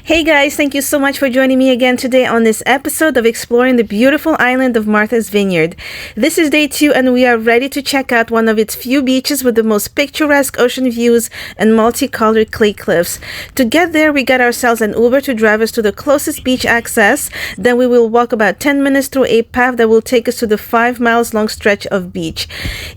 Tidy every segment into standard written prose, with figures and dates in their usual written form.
Hey guys, thank you so much for joining me again today on this episode of exploring the beautiful island of Martha's Vineyard. This is day 2 and we are ready to check out one of its few beaches with the most picturesque ocean views and multicolored clay cliffs. To get there, we got ourselves an Uber to drive us to the closest beach access. Then we will walk about 10 minutes through a path that will take us to the 5 miles long stretch of beach.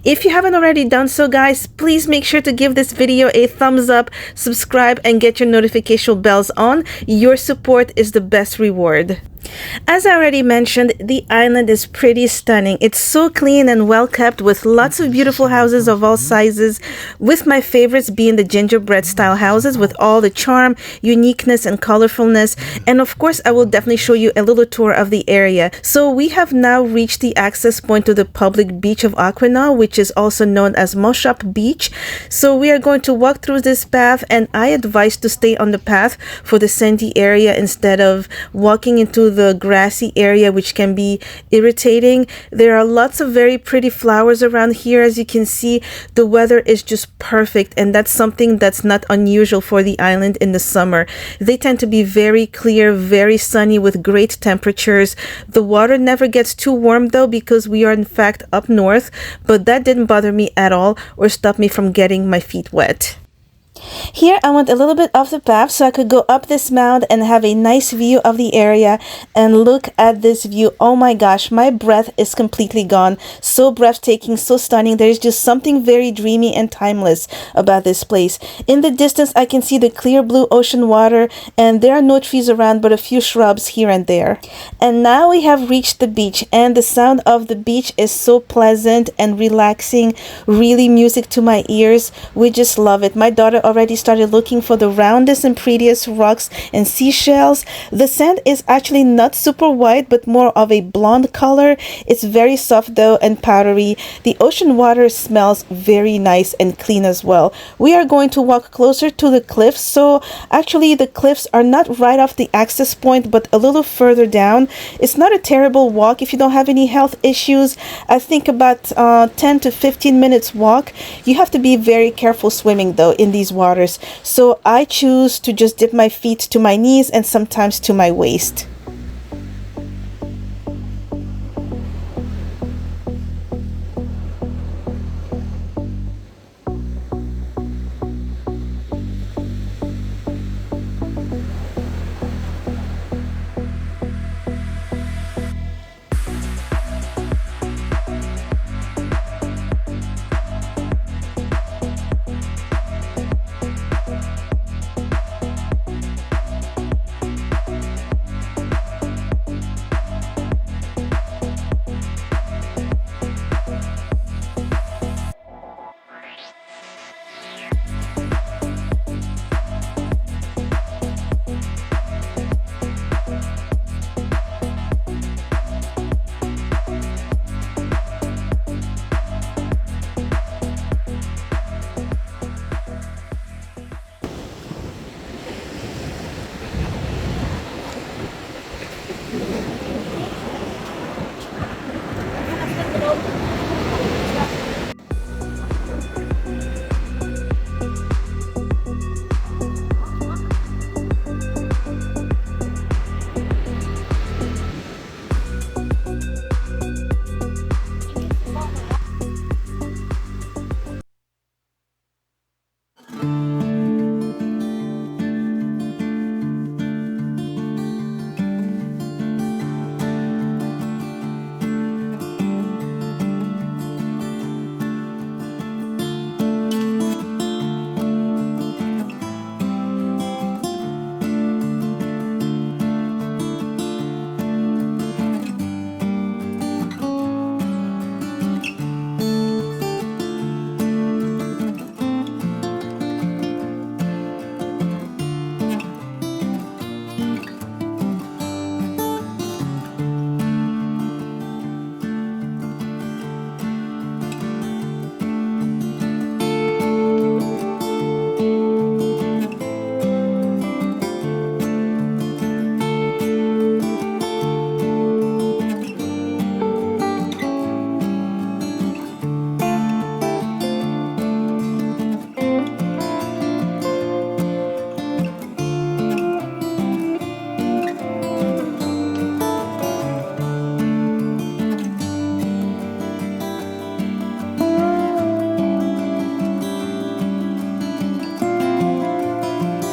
If you haven't already done so, guys, please make sure to give this video a thumbs up, subscribe, and get your notification bells on. Your support is the best reward. As I already mentioned, the island is pretty stunning. It's so clean and well kept with lots of beautiful houses of all sizes, with my favorites being the gingerbread style houses with all the charm, uniqueness, and colorfulness. And of course, I will definitely show you a little tour of the area. So we have now reached the access point to the public beach of Aquinnah, which is also known as Moshup Beach. So we are going to walk through this path, and I advise to stay on the path for the sandy area instead of walking into the grassy area, which can be irritating. There are lots of very pretty flowers around here. As you can see, the weather is just perfect, and that's something that's not unusual for the island in the summer. They tend to be very clear, very sunny with great temperatures. The water never gets too warm though, because we are in fact up north, but that didn't bother me at all or stop me from getting my feet wet. Here I went a little bit off the path so I could go up this mound and have a nice view of the area. And look at this view. Oh my gosh, my breath is completely gone. So breathtaking, so stunning. There is just something very dreamy and timeless about this place. In the distance I can see the clear blue ocean water, and there are no trees around but a few shrubs here and there. And now we have reached the beach, and the sound of the beach is so pleasant and relaxing, really music to my ears. We just love it. My daughter already started looking for the roundest and prettiest rocks and seashells. The sand is actually not super white but more of a blonde color. It's very soft though and powdery. The ocean water smells very nice and clean as well. We are going to walk closer to the cliffs. So actually the cliffs are not right off the access point but a little further down. It's not a terrible walk if you don't have any health issues. I think about 10 to 15 minutes walk. You have to be very careful swimming though in these waters, so I choose to just dip my feet to my knees and sometimes to my waist.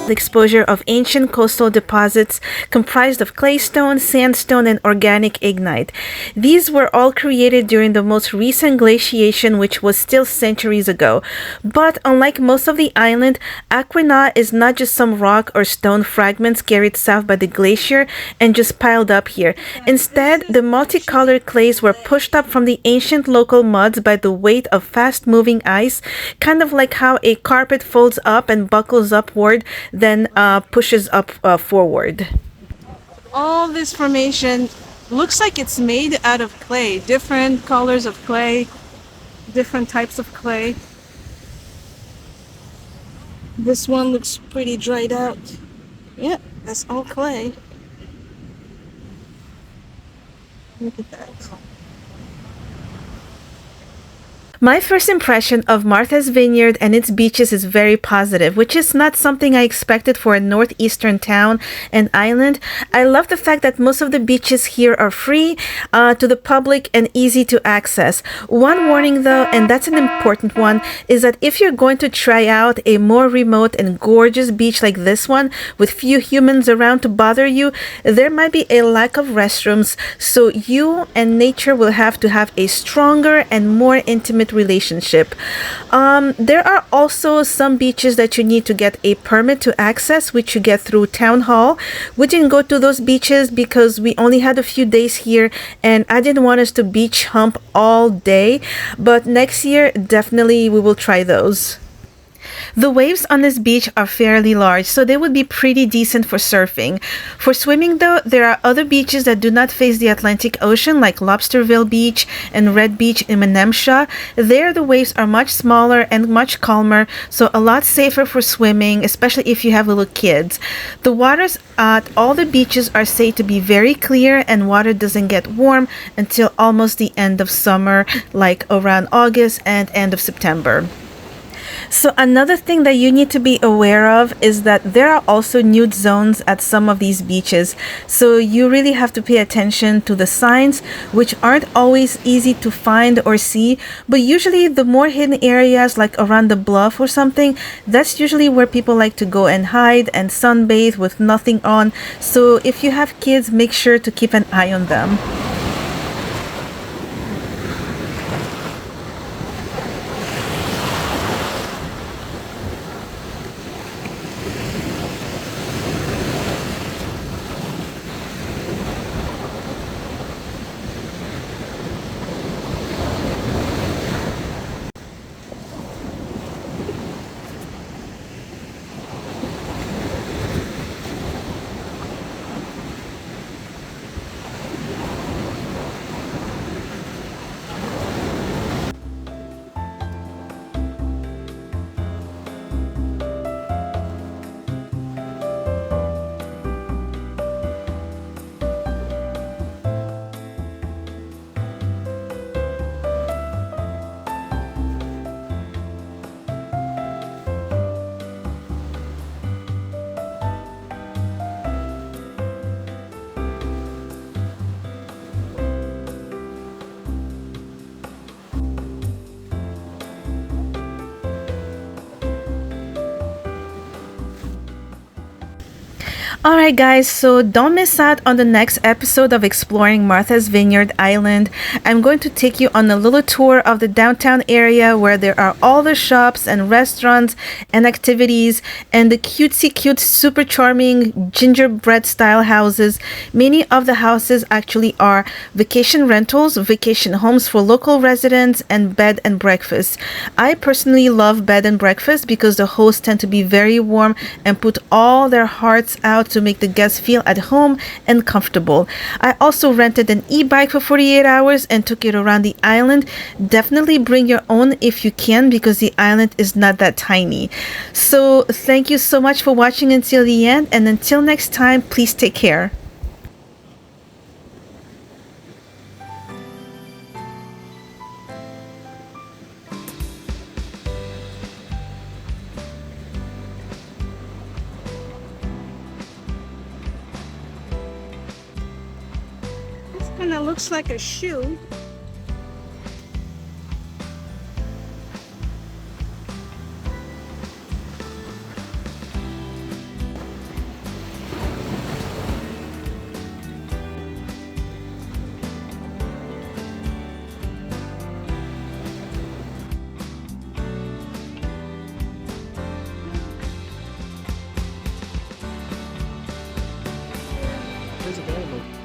exposure of ancient coastal deposits comprised of claystone, sandstone, and organic ignite. These were all created during the most recent glaciation, which was still centuries ago. But unlike most of the island, Aquinnah is not just some rock or stone fragments carried south by the glacier and just piled up here. Instead, the multicolored clays were pushed up from the ancient local muds by the weight of fast-moving ice, kind of like how a carpet folds up and buckles upward, then pushes up forward. All this formation looks like it's made out of clay, different colors of clay, different types of clay. This one looks pretty dried out. Yeah, that's all clay. Look at that. My first impression of Martha's Vineyard and its beaches is very positive, which is not something I expected for a northeastern town and island. I love the fact that most of the beaches here are free to the public and easy to access. One warning though, and that's an important one, is that if you're going to try out a more remote and gorgeous beach like this one with few humans around to bother you, there might be a lack of restrooms, so you and nature will have to have a stronger and more intimate relationship. There are also some beaches that you need to get a permit to access, which you get through town hall. We didn't go to those beaches because we only had a few days here and I didn't want us to beach hump all day, but next year definitely we will try those. The waves on this beach are fairly large, so they would be pretty decent for surfing. For swimming though, there are other beaches that do not face the Atlantic Ocean, like Lobsterville Beach and Red Beach in Menemsha. There the waves are much smaller and much calmer, so a lot safer for swimming, especially if you have little kids. The waters at all the beaches are said to be very clear, and water doesn't get warm until almost the end of summer, like around August and end of September. So another thing that you need to be aware of is that there are also nude zones at some of these beaches. So you really have to pay attention to the signs, which aren't always easy to find or see. But usually the more hidden areas, like around the bluff or something, that's usually where people like to go and hide and sunbathe with nothing on. So if you have kids, make sure to keep an eye on them. Alright guys, so don't miss out on the next episode of Exploring Martha's Vineyard Island. I'm going to take you on a little tour of the downtown area where there are all the shops and restaurants and activities and the cutesy cute super charming gingerbread style houses. Many of the houses actually are vacation rentals, vacation homes for local residents, and bed and breakfast. I personally love bed and breakfast because the hosts tend to be very warm and put all their hearts out to make the guests feel at home and comfortable. I also rented an e-bike for 48 hours and took it around the island. Definitely bring your own if you can, because the island is not that tiny. So thank you so much for watching until the end, and until next time, please take care. Kind of looks like a shoe. always available.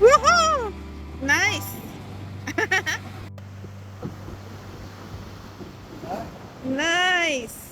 Woohoo! Nice. Nice.